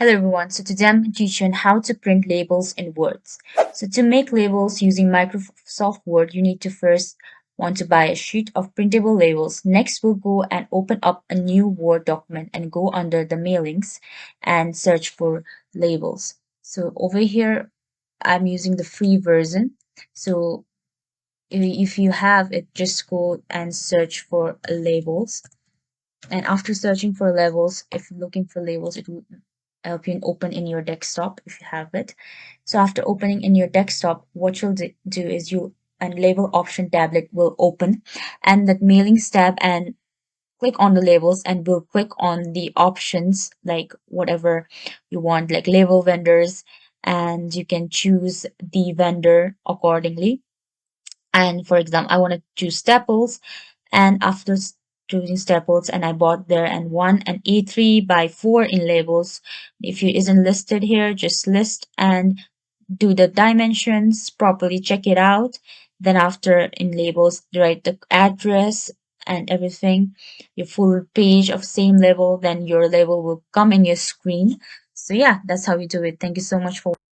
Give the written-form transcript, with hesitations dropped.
Hello everyone, so today I'm going to teach you on how to print labels in Words. So to make labels using Microsoft Word, you need to first want to buy a sheet of printable labels. Next, we'll go and open up a new Word document and go under the mailings and search for labels. So over here, I'm using the free version. So if you have it, just go and search for labels. And after searching for labels, if you're looking for labels, it will help you open in your desktop if you have it. So after opening in your desktop, what you'll do is you and label option tablet will open and that mailings tab, and click on the labels and we'll click on the options like whatever you want, like label vendors, and you can choose the vendor accordingly. And for example, I want to choose staples, and after choosing staples, and I bought there and one and A3 by 4 in labels. If it isn't listed here, just list and do the dimensions properly, check it out. Then after in labels, write the address and everything, your full page of same label, then your label will come in your screen. So yeah, that's how you do it. Thank you so much for